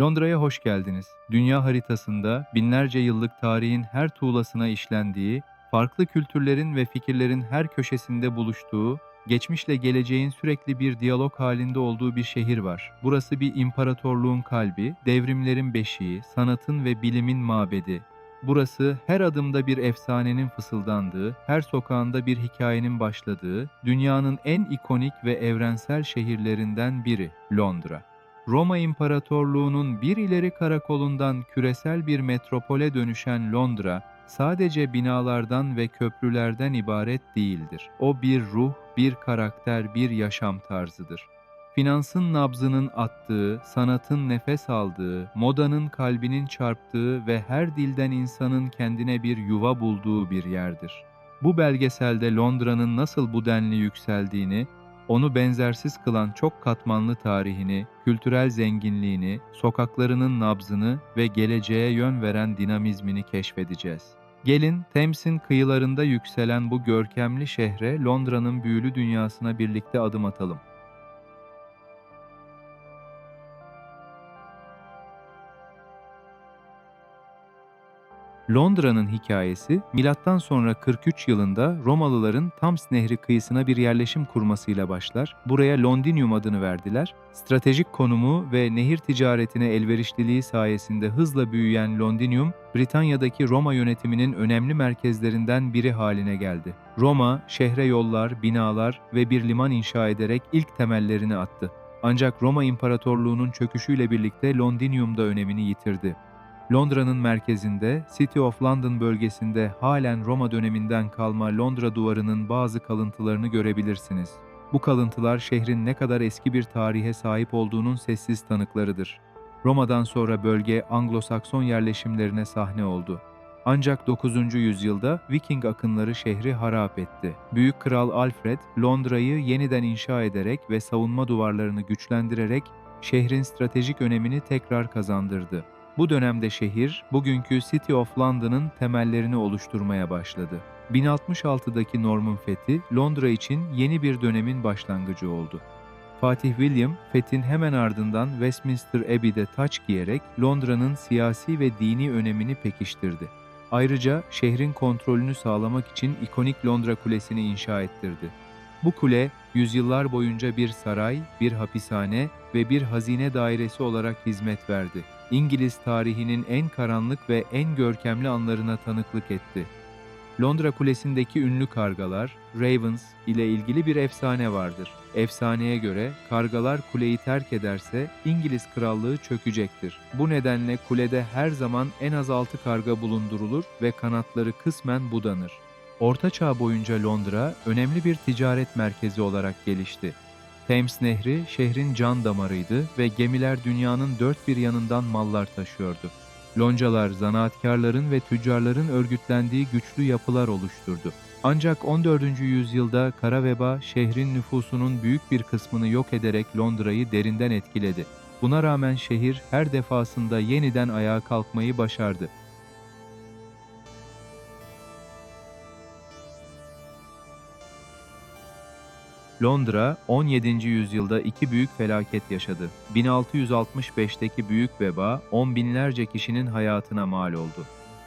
Londra'ya hoş geldiniz. Dünya haritasında binlerce yıllık tarihin her tuğlasına işlendiği, farklı kültürlerin ve fikirlerin her köşesinde buluştuğu, geçmişle geleceğin sürekli bir diyalog halinde olduğu bir şehir var. Burası bir imparatorluğun kalbi, devrimlerin beşiği, sanatın ve bilimin mabedi. Burası her adımda bir efsanenin fısıldandığı, her sokağında bir hikayenin başladığı, dünyanın en ikonik ve evrensel şehirlerinden biri Londra. Roma İmparatorluğu'nun bir ileri karakolundan küresel bir metropole dönüşen Londra, sadece binalardan ve köprülerden ibaret değildir. O bir ruh, bir karakter, bir yaşam tarzıdır. Finansın nabzının attığı, sanatın nefes aldığı, modanın kalbinin çarptığı ve her dilden insanın kendine bir yuva bulduğu bir yerdir. Bu belgeselde Londra'nın nasıl bu denli yükseldiğini, onu benzersiz kılan çok katmanlı tarihini, kültürel zenginliğini, sokaklarının nabzını ve geleceğe yön veren dinamizmini keşfedeceğiz. Gelin, Thames'in kıyılarında yükselen bu görkemli şehre, Londra'nın büyülü dünyasına birlikte adım atalım. Londra'nın hikayesi, milattan sonra 43 yılında Romalıların Thames Nehri kıyısına bir yerleşim kurmasıyla başlar. Buraya Londinium adını verdiler. Stratejik konumu ve nehir ticaretine elverişliliği sayesinde hızla büyüyen Londinium, Britanya'daki Roma yönetiminin önemli merkezlerinden biri haline geldi. Roma, şehre yollar, binalar ve bir liman inşa ederek ilk temellerini attı. Ancak Roma İmparatorluğu'nun çöküşüyle birlikte Londinium da önemini yitirdi. Londra'nın merkezinde, City of London bölgesinde halen Roma döneminden kalma Londra duvarının bazı kalıntılarını görebilirsiniz. Bu kalıntılar şehrin ne kadar eski bir tarihe sahip olduğunun sessiz tanıklarıdır. Roma'dan sonra bölge Anglo-Sakson yerleşimlerine sahne oldu. Ancak 9. yüzyılda Viking akınları şehri harap etti. Büyük Kral Alfred, Londra'yı yeniden inşa ederek ve savunma duvarlarını güçlendirerek şehrin stratejik önemini tekrar kazandırdı. Bu dönemde şehir, bugünkü City of London'ın temellerini oluşturmaya başladı. 1066'daki Norman fethi, Londra için yeni bir dönemin başlangıcı oldu. Fatih William, fethin hemen ardından Westminster Abbey'de taç giyerek Londra'nın siyasi ve dini önemini pekiştirdi. Ayrıca şehrin kontrolünü sağlamak için ikonik Londra Kulesi'ni inşa ettirdi. Bu kule, yüzyıllar boyunca bir saray, bir hapishane ve bir hazine dairesi olarak hizmet verdi. İngiliz tarihinin en karanlık ve en görkemli anlarına tanıklık etti. Londra Kulesi'ndeki ünlü kargalar, Ravens ile ilgili bir efsane vardır. Efsaneye göre kargalar kuleyi terk ederse İngiliz krallığı çökecektir. Bu nedenle kulede her zaman en az 6 karga bulundurulur ve kanatları kısmen budanır. Orta Çağ boyunca Londra önemli bir ticaret merkezi olarak gelişti. Thames Nehri şehrin can damarıydı ve gemiler dünyanın dört bir yanından mallar taşıyordu. Loncalar, zanaatkarların ve tüccarların örgütlendiği güçlü yapılar oluşturdu. Ancak 14. yüzyılda kara veba şehrin nüfusunun büyük bir kısmını yok ederek Londra'yı derinden etkiledi. Buna rağmen şehir her defasında yeniden ayağa kalkmayı başardı. Londra, 17. yüzyılda iki büyük felaket yaşadı. 1665'teki büyük veba, on binlerce kişinin hayatına mal oldu.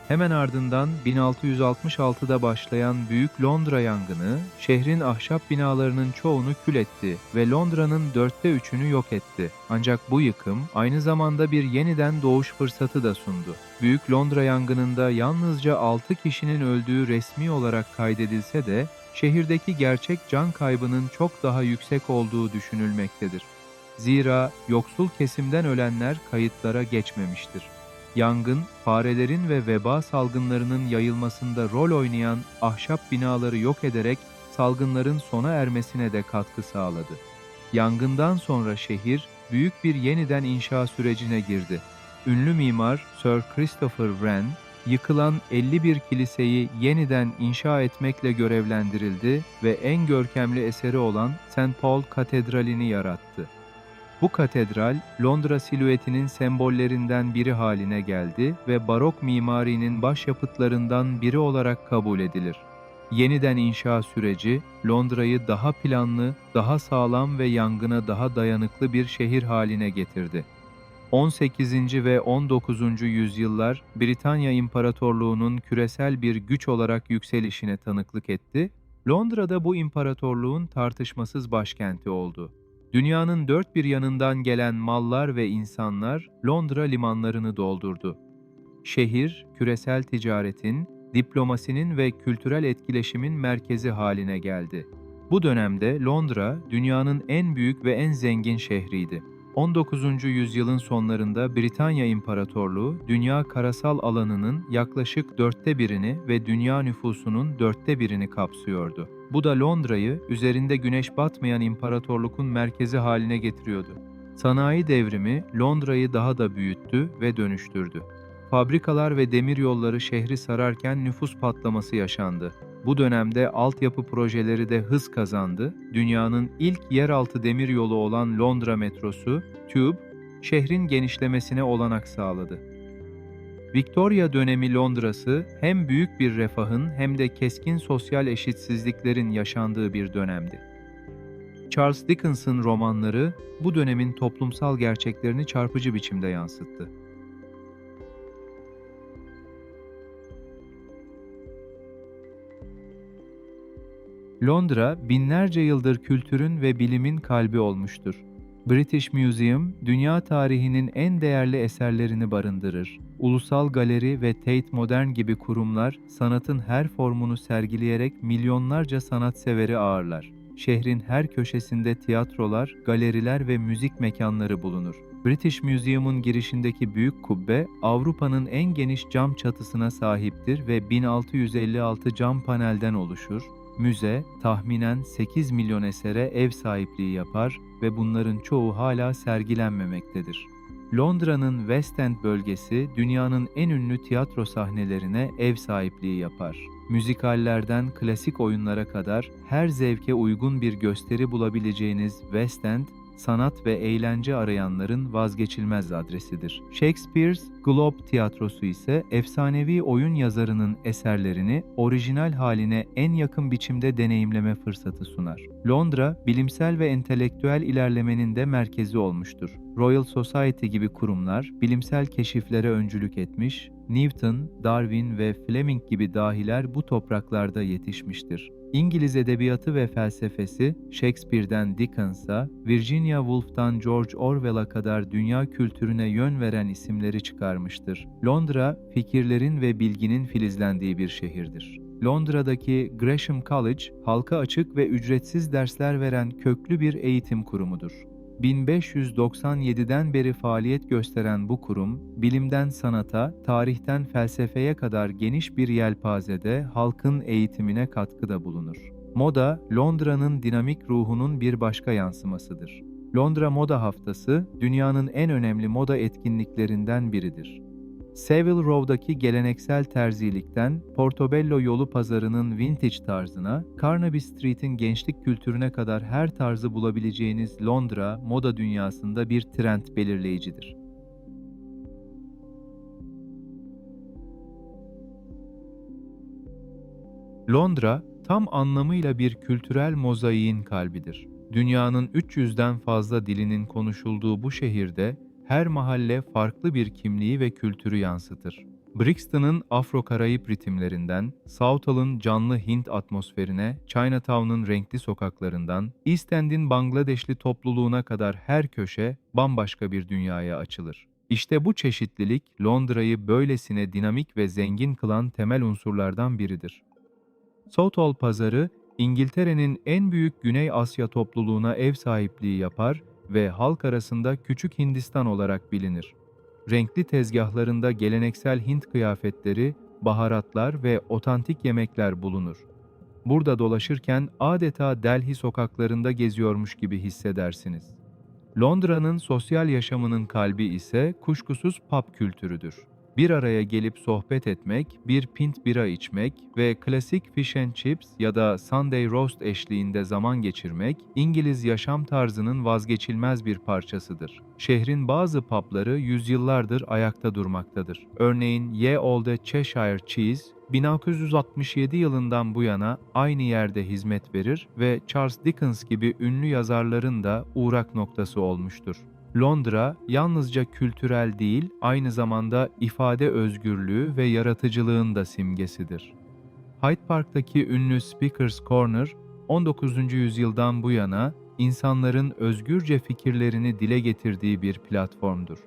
Hemen ardından 1666'da başlayan Büyük Londra yangını, şehrin ahşap binalarının çoğunu kül etti ve Londra'nın 3'ünü yok etti. Ancak bu yıkım aynı zamanda bir yeniden doğuş fırsatı da sundu. Büyük Londra yangınında yalnızca 6 kişinin öldüğü resmi olarak kaydedilse de, şehirdeki gerçek can kaybının çok daha yüksek olduğu düşünülmektedir. Zira yoksul kesimden ölenler kayıtlara geçmemiştir. Yangın, farelerin ve veba salgınlarının yayılmasında rol oynayan ahşap binaları yok ederek salgınların sona ermesine de katkı sağladı. Yangından sonra şehir büyük bir yeniden inşa sürecine girdi. Ünlü mimar Sir Christopher Wren, yıkılan 51 kiliseyi yeniden inşa etmekle görevlendirildi ve en görkemli eseri olan St. Paul Katedrali'ni yarattı. Bu katedral, Londra silüetinin sembollerinden biri haline geldi ve barok mimarinin başyapıtlarından biri olarak kabul edilir. Yeniden inşa süreci, Londra'yı daha planlı, daha sağlam ve yangına daha dayanıklı bir şehir haline getirdi. 18. ve 19. yüzyıllar Britanya İmparatorluğu'nun küresel bir güç olarak yükselişine tanıklık etti. Londra'da bu imparatorluğun tartışmasız başkenti oldu. Dünyanın dört bir yanından gelen mallar ve insanlar Londra limanlarını doldurdu. Şehir, küresel ticaretin, diplomasinin ve kültürel etkileşimin merkezi haline geldi. Bu dönemde Londra, dünyanın en büyük ve en zengin şehriydi. 19. yüzyılın sonlarında Britanya İmparatorluğu, dünya karasal alanının yaklaşık dörtte birini ve dünya nüfusunun dörtte birini kapsıyordu. Bu da Londra'yı üzerinde güneş batmayan imparatorluğun merkezi haline getiriyordu. Sanayi devrimi Londra'yı daha da büyüttü ve dönüştürdü. Fabrikalar ve demiryolları şehri sararken nüfus patlaması yaşandı. Bu dönemde altyapı projeleri de hız kazandı. Dünyanın ilk yeraltı demiryolu olan Londra metrosu, Tube, şehrin genişlemesine olanak sağladı. Victoria dönemi Londra'sı hem büyük bir refahın hem de keskin sosyal eşitsizliklerin yaşandığı bir dönemdi. Charles Dickens'ın romanları bu dönemin toplumsal gerçeklerini çarpıcı biçimde yansıttı. Londra, binlerce yıldır kültürün ve bilimin kalbi olmuştur. British Museum, dünya tarihinin en değerli eserlerini barındırır. Ulusal Galeri ve Tate Modern gibi kurumlar, sanatın her formunu sergileyerek milyonlarca sanatsever'i ağırlar. Şehrin her köşesinde tiyatrolar, galeriler ve müzik mekanları bulunur. British Museum'un girişindeki büyük kubbe, Avrupa'nın en geniş cam çatısına sahiptir ve 1656 cam panelden oluşur. Müze, tahminen 8 milyon esere ev sahipliği yapar ve bunların çoğu hala sergilenmemektedir. Londra'nın West End bölgesi, dünyanın en ünlü tiyatro sahnelerine ev sahipliği yapar. Müzikallerden klasik oyunlara kadar her zevke uygun bir gösteri bulabileceğiniz West End, sanat ve eğlence arayanların vazgeçilmez adresidir. Shakespeare's Globe Tiyatrosu ise efsanevi oyun yazarının eserlerini orijinal haline en yakın biçimde deneyimleme fırsatı sunar. Londra, bilimsel ve entelektüel ilerlemenin de merkezi olmuştur. Royal Society gibi kurumlar bilimsel keşiflere öncülük etmiş, Newton, Darwin ve Fleming gibi dahiler bu topraklarda yetişmiştir. İngiliz edebiyatı ve felsefesi, Shakespeare'den Dickens'a, Virginia Woolf'tan George Orwell'a kadar dünya kültürüne yön veren isimleri çıkarmıştır. Londra, fikirlerin ve bilginin filizlendiği bir şehirdir. Londra'daki Gresham College, halka açık ve ücretsiz dersler veren köklü bir eğitim kurumudur. 1597'den beri faaliyet gösteren bu kurum, bilimden sanata, tarihten felsefeye kadar geniş bir yelpazede halkın eğitimine katkıda bulunur. Moda, Londra'nın dinamik ruhunun bir başka yansımasıdır. Londra Moda Haftası, dünyanın en önemli moda etkinliklerinden biridir. Savile Row'daki geleneksel terzilikten Portobello yolu pazarının vintage tarzına, Carnaby Street'in gençlik kültürüne kadar her tarzı bulabileceğiniz Londra, moda dünyasında bir trend belirleyicidir. Londra, tam anlamıyla bir kültürel mozaiğin kalbidir. Dünyanın 300'den fazla dilinin konuşulduğu bu şehirde, her mahalle farklı bir kimliği ve kültürü yansıtır. Brixton'ın Afro-Karayip ritimlerinden, Southal'ın canlı Hint atmosferine, Chinatown'un renkli sokaklarından, East End'in Bangladeşli topluluğuna kadar her köşe bambaşka bir dünyaya açılır. İşte bu çeşitlilik, Londra'yı böylesine dinamik ve zengin kılan temel unsurlardan biridir. Southall Pazarı, İngiltere'nin en büyük Güney Asya topluluğuna ev sahipliği yapar ve halk arasında Küçük Hindistan olarak bilinir. Renkli tezgahlarında geleneksel Hint kıyafetleri, baharatlar ve otantik yemekler bulunur. Burada dolaşırken adeta Delhi sokaklarında geziyormuş gibi hissedersiniz. Londra'nın sosyal yaşamının kalbi ise kuşkusuz pub kültürüdür. Bir araya gelip sohbet etmek, bir pint bira içmek ve klasik fish and chips ya da Sunday roast eşliğinde zaman geçirmek, İngiliz yaşam tarzının vazgeçilmez bir parçasıdır. Şehrin bazı pubları yüzyıllardır ayakta durmaktadır. Örneğin Ye Olde Cheshire Cheese, 1967 yılından bu yana aynı yerde hizmet verir ve Charles Dickens gibi ünlü yazarların da uğrak noktası olmuştur. Londra yalnızca kültürel değil, aynı zamanda ifade özgürlüğü ve yaratıcılığın da simgesidir. Hyde Park'taki ünlü Speaker's Corner, 19. yüzyıldan bu yana insanların özgürce fikirlerini dile getirdiği bir platformdur.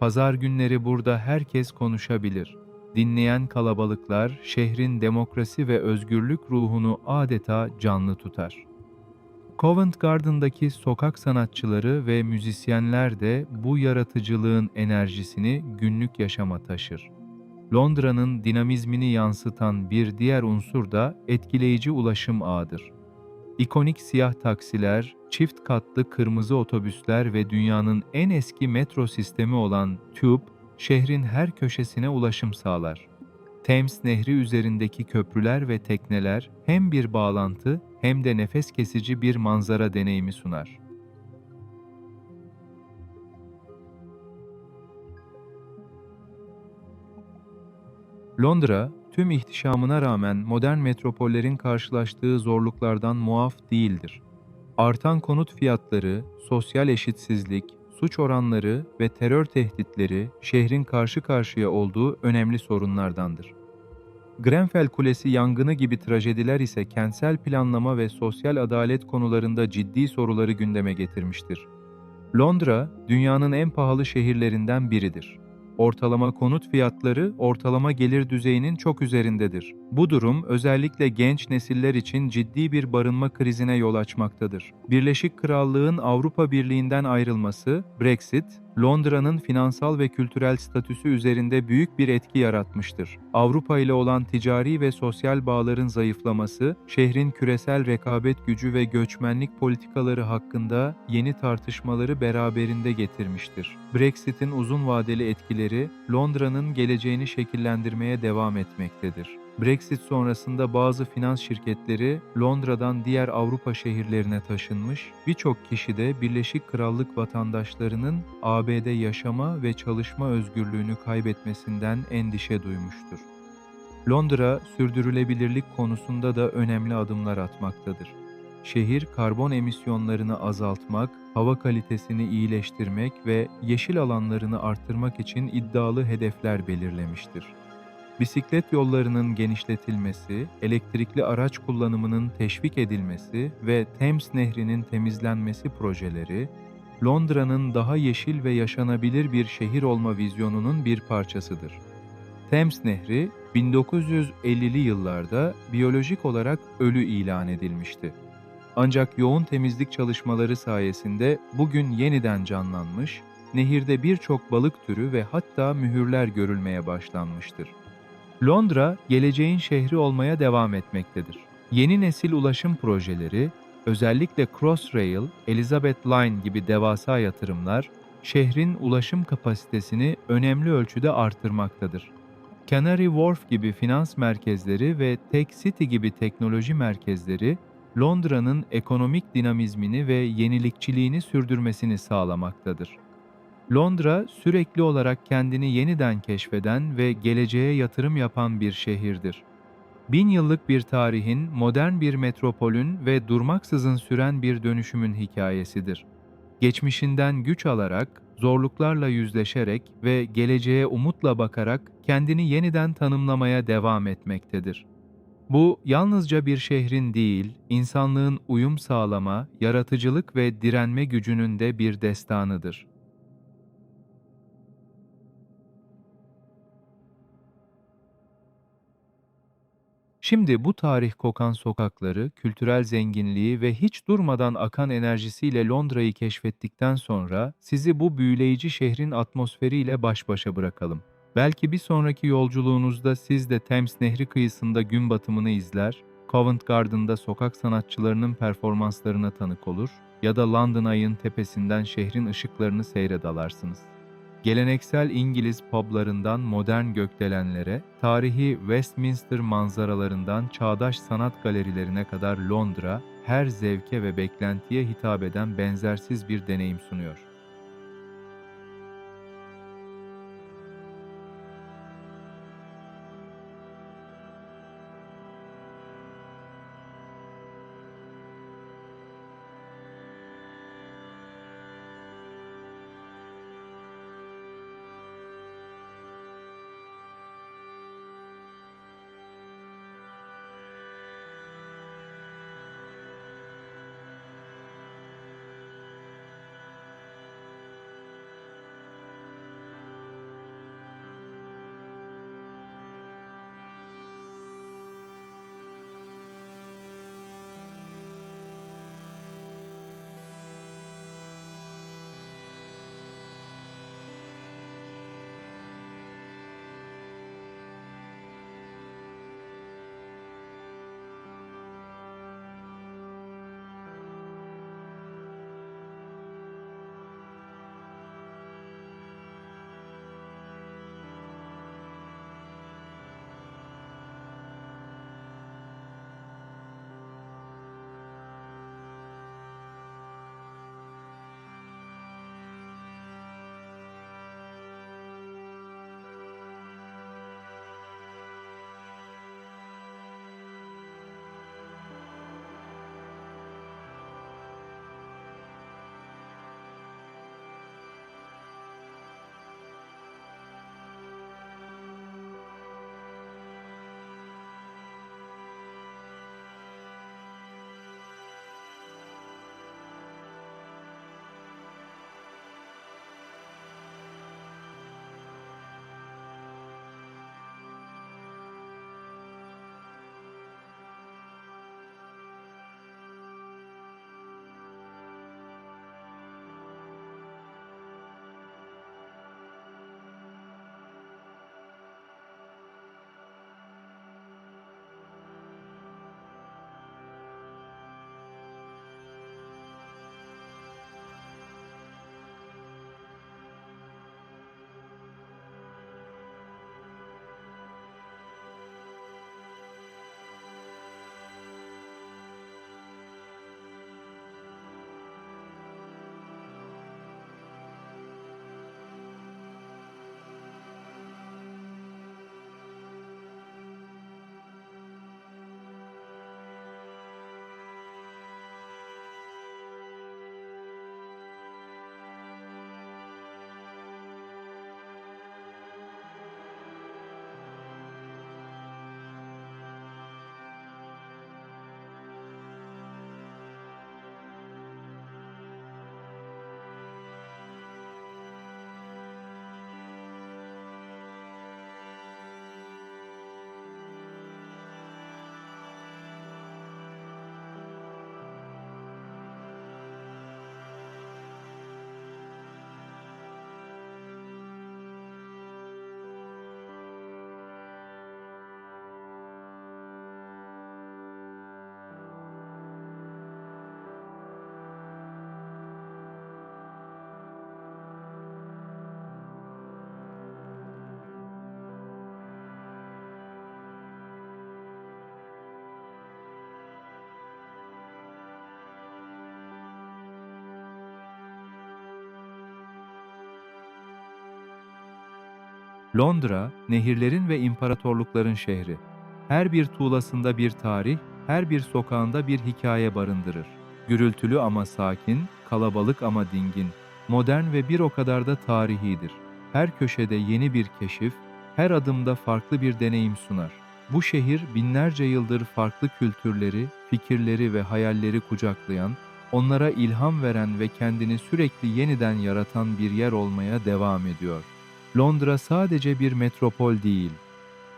Pazar günleri burada herkes konuşabilir. Dinleyen kalabalıklar şehrin demokrasi ve özgürlük ruhunu adeta canlı tutar. Covent Garden'daki sokak sanatçıları ve müzisyenler de bu yaratıcılığın enerjisini günlük yaşama taşır. Londra'nın dinamizmini yansıtan bir diğer unsur da etkileyici ulaşım ağıdır. İkonik siyah taksiler, çift katlı kırmızı otobüsler ve dünyanın en eski metro sistemi olan Tube, şehrin her köşesine ulaşım sağlar. Thames Nehri üzerindeki köprüler ve tekneler hem bir bağlantı hem de nefes kesici bir manzara deneyimi sunar. Londra, tüm ihtişamına rağmen modern metropollerin karşılaştığı zorluklardan muaf değildir. Artan konut fiyatları, sosyal eşitsizlik, suç oranları ve terör tehditleri şehrin karşı karşıya olduğu önemli sorunlardandır. Grenfell Kulesi yangını gibi trajediler ise kentsel planlama ve sosyal adalet konularında ciddi soruları gündeme getirmiştir. Londra, dünyanın en pahalı şehirlerinden biridir. Ortalama konut fiyatları ortalama gelir düzeyinin çok üzerindedir. Bu durum özellikle genç nesiller için ciddi bir barınma krizine yol açmaktadır. Birleşik Krallığın Avrupa Birliği'nden ayrılması, Brexit, Londra'nın finansal ve kültürel statüsü üzerinde büyük bir etki yaratmıştır. Avrupa ile olan ticari ve sosyal bağların zayıflaması, şehrin küresel rekabet gücü ve göçmenlik politikaları hakkında yeni tartışmaları beraberinde getirmiştir. Brexit'in uzun vadeli etkileri Londra'nın geleceğini şekillendirmeye devam etmektedir. Brexit sonrasında bazı finans şirketleri Londra'dan diğer Avrupa şehirlerine taşınmış, birçok kişi de Birleşik Krallık vatandaşlarının AB'de yaşama ve çalışma özgürlüğünü kaybetmesinden endişe duymuştur. Londra, sürdürülebilirlik konusunda da önemli adımlar atmaktadır. Şehir, karbon emisyonlarını azaltmak, hava kalitesini iyileştirmek ve yeşil alanlarını arttırmak için iddialı hedefler belirlemiştir. Bisiklet yollarının genişletilmesi, elektrikli araç kullanımının teşvik edilmesi ve Thames Nehri'nin temizlenmesi projeleri, Londra'nın daha yeşil ve yaşanabilir bir şehir olma vizyonunun bir parçasıdır. Thames Nehri, 1950'li yıllarda biyolojik olarak ölü ilan edilmişti. Ancak yoğun temizlik çalışmaları sayesinde bugün yeniden canlanmış, nehirde birçok balık türü ve hatta mühürler görülmeye başlanmıştır. Londra, geleceğin şehri olmaya devam etmektedir. Yeni nesil ulaşım projeleri, özellikle Crossrail, Elizabeth Line gibi devasa yatırımlar, şehrin ulaşım kapasitesini önemli ölçüde artırmaktadır. Canary Wharf gibi finans merkezleri ve Tech City gibi teknoloji merkezleri, Londra'nın ekonomik dinamizmini ve yenilikçiliğini sürdürmesini sağlamaktadır. Londra, sürekli olarak kendini yeniden keşfeden ve geleceğe yatırım yapan bir şehirdir. Bin yıllık bir tarihin, modern bir metropolün ve durmaksızın süren bir dönüşümün hikayesidir. Geçmişinden güç alarak, zorluklarla yüzleşerek ve geleceğe umutla bakarak kendini yeniden tanımlamaya devam etmektedir. Bu yalnızca bir şehrin değil, insanlığın uyum sağlama, yaratıcılık ve direnme gücünün de bir destanıdır. Şimdi bu tarih kokan sokakları, kültürel zenginliği ve hiç durmadan akan enerjisiyle Londra'yı keşfettikten sonra sizi bu büyüleyici şehrin atmosferiyle baş başa bırakalım. Belki bir sonraki yolculuğunuzda siz de Thames Nehri kıyısında gün batımını izler, Covent Garden'da sokak sanatçılarının performanslarına tanık olur ya da London Eye'ın tepesinden şehrin ışıklarını seyredalarsınız. Geleneksel İngiliz publarından modern gökdelenlere, tarihi Westminster manzaralarından çağdaş sanat galerilerine kadar Londra, her zevke ve beklentiye hitap eden benzersiz bir deneyim sunuyor. Londra, nehirlerin ve imparatorlukların şehri. Her bir tuğlasında bir tarih, her bir sokağında bir hikaye barındırır. Gürültülü ama sakin, kalabalık ama dingin, modern ve bir o kadar da tarihidir. Her köşede yeni bir keşif, her adımda farklı bir deneyim sunar. Bu şehir binlerce yıldır farklı kültürleri, fikirleri ve hayalleri kucaklayan, onlara ilham veren ve kendini sürekli yeniden yaratan bir yer olmaya devam ediyor. Londra sadece bir metropol değil.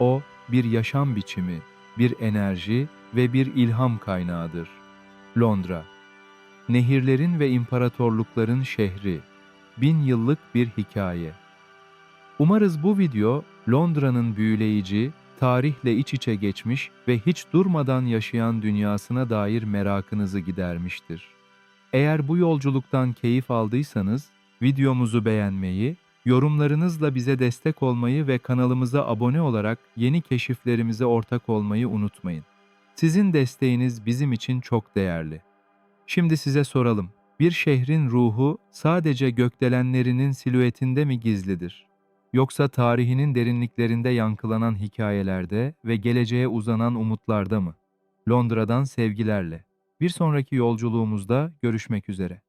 O bir yaşam biçimi, bir enerji ve bir ilham kaynağıdır. Londra, nehirlerin ve imparatorlukların şehri, 1000 yıllık bir hikaye. Umarız bu video Londra'nın büyüleyici, tarihle iç içe geçmiş ve hiç durmadan yaşayan dünyasına dair merakınızı gidermiştir. Eğer bu yolculuktan keyif aldıysanız, videomuzu beğenmeyi, yorumlarınızla bize destek olmayı ve kanalımıza abone olarak yeni keşiflerimize ortak olmayı unutmayın. Sizin desteğiniz bizim için çok değerli. Şimdi size soralım, bir şehrin ruhu sadece gökdelenlerinin silüetinde mi gizlidir? Yoksa tarihinin derinliklerinde yankılanan hikayelerde ve geleceğe uzanan umutlarda mı? Londra'dan sevgilerle. Bir sonraki yolculuğumuzda görüşmek üzere.